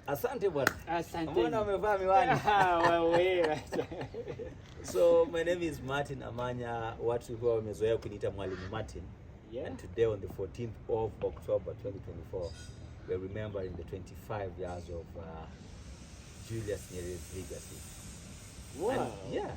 Asante bwana. Asante. Mbona umevaa miwani? Wewe. So my name is Martin Amanya. Watu huwa wamezoea kuniita Mwalimu Martin. Yeah. And today on the 14th of October 2024, we're remembering the 25 years of Julius Nyerere's legacy. Wow. And, yeah.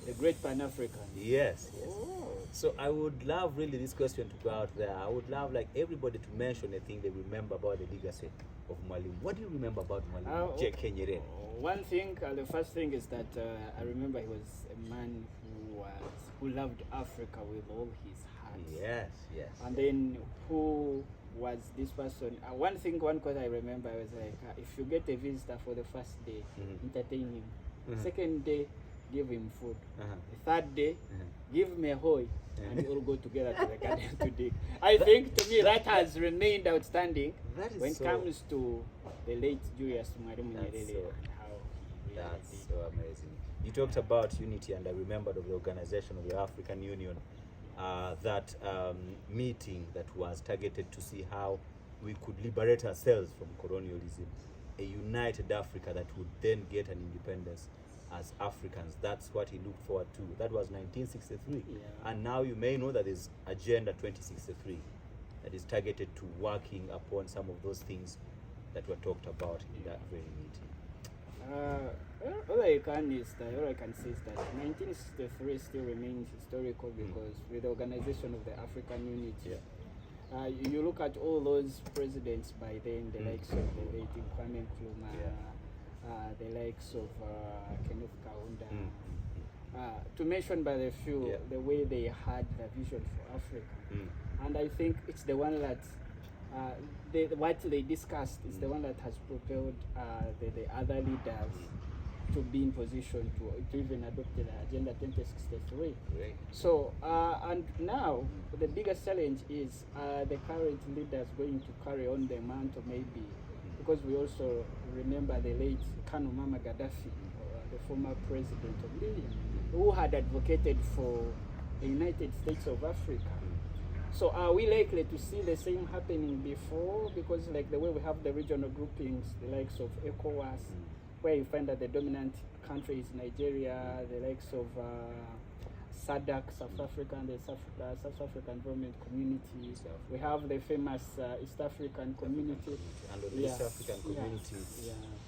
The great Pan-African. Yes. Oh. So I would love really this question to go out there. I would love like everybody to mention a thing they remember about the legacy of Mwalimu. What do you remember about Mwalimu Nyerere? One thing, the first thing is that I remember he was a man who loved Africa with all his heart. Yes, yes. And then who was this person? One quote I remember was like, if you get a visitor for the first day, entertain him. Second day, give him food. The third day, give him a hoe, and we all go together to the garden to dig. I think to me that has remained outstanding when it comes to the late Julius Nyerere. That's so amazing. You talked about unity, and I remembered of the organization of the African Union, that meeting that was targeted to see how we could liberate ourselves from colonialism, a united Africa that would then get an independence as Africans. That's what he looked forward to. That was 1963. Yeah. And now you may know that there's Agenda 2063 that is targeted to working upon some of those things that were talked about in that very meeting. All I can say is that 1963 still remains historical because with the organization of the African Unity, you look at all those presidents by then, the likes of the late Kwame Nkrumah, the likes of Kenneth Kaunda, to mention by the few, the way they had the vision for Africa. And I think it's the one that what they discussed is the one that has propelled the other leaders to be in position to even adopt the Agenda 2063. Great. So, and now the biggest challenge is the current leaders going to carry on the mantle, maybe, because we also remember the late Colonel Muammar Gaddafi, the former president of Libya, who had advocated for the United States of Africa. So are we likely to see the same happening before? Because like the way we have the regional groupings, the likes of ECOWAS, where you find that the dominant country is Nigeria, the likes of SADC, South Africa, and the South African Environment Community. We have the famous East African Community. And on the East African Community,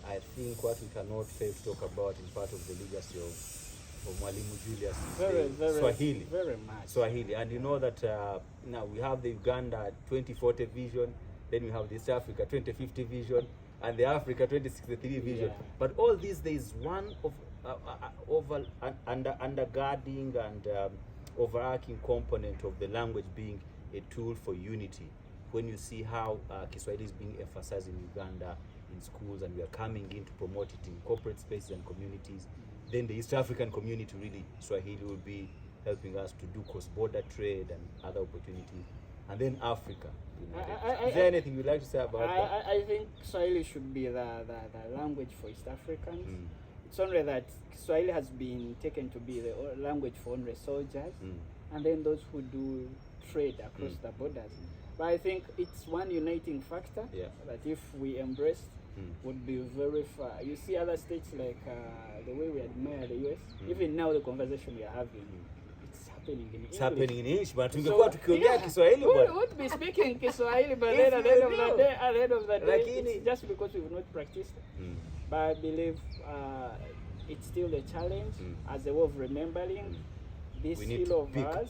I think what we cannot fail to talk about in part of the legacy of Mwalimu Julius is Swahili. Very much. Swahili. And you know that now we have the Uganda 2040 vision, then we have the East Africa 2050 vision, and the Africa 2063 vision. But all these, there is one of undergirding and overarching component of the language being a tool for unity. When you see how Kiswahili is being emphasized in Uganda in schools, and we are coming in to promote it in corporate spaces and communities, then the East African community, really, Swahili will be helping us to do cross-border trade and other opportunities. And then Africa. Is there anything you'd like to say about that? I think Swahili should be the language for East Africans. It's only that Swahili has been taken to be the language for only soldiers, and then those who do trade across the borders. But I think it's one uniting factor that if we embrace, would be very far. You see other states like the way we admire the US, even now the conversation we are having, it's happening in English. It's happening in English, but tungekuwa tukiongea Kiswahili bwana. We would be speaking Kiswahili, but then at the end of the day, it's just because we've not practiced it. But I believe it's still a challenge as a way of remembering this skill of ours.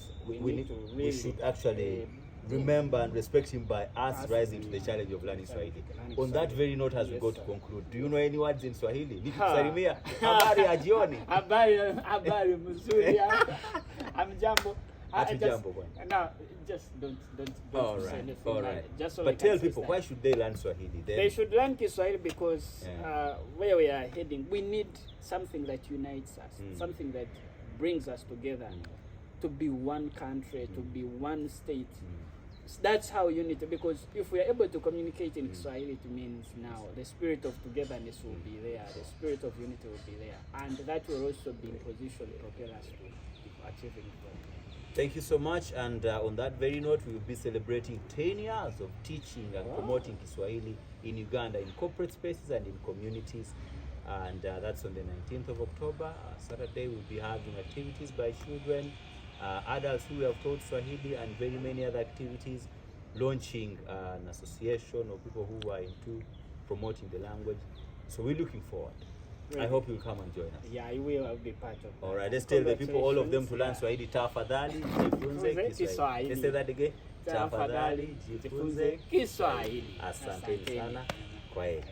We should actually remember and respect him by us rising to the challenge of learning Swahili. On that very note, as we go to conclude, do you know any words in Swahili? Nikusalimia. Habari ya jioni. Habari mzuri. Amjambo. Hatujambo bwana. No, just don't say anything. All right. But tell people, why should they learn Swahili? They should learn Kiswahili because where we are heading, we need something that unites us, something that brings us together, to be one country, to be one state. That's how unity, because if we are able to communicate in Kiswahili, it means now the spirit of togetherness will be there, the spirit of unity will be there, and that will also be in position to propel us to achieving it. Thank you so much, and on that very note, we will be celebrating 10 years of teaching and promoting Kiswahili in Uganda, in corporate spaces and in communities. And that's on the 19th of October. Saturday, we'll be having activities by children, adults who have taught Swahili, and very many other activities, launching an association of people who are into promoting the language. So we're looking forward. Really? I hope you'll come and join us. Yeah, I will. I'll be part of that. All right, let's tell the people, all of them, to learn Swahili. Tafadhali jifunze Kiswahili. Let's say that again. Tafadhali jifunze Kiswahili. Asanteni sana. Kwaheri.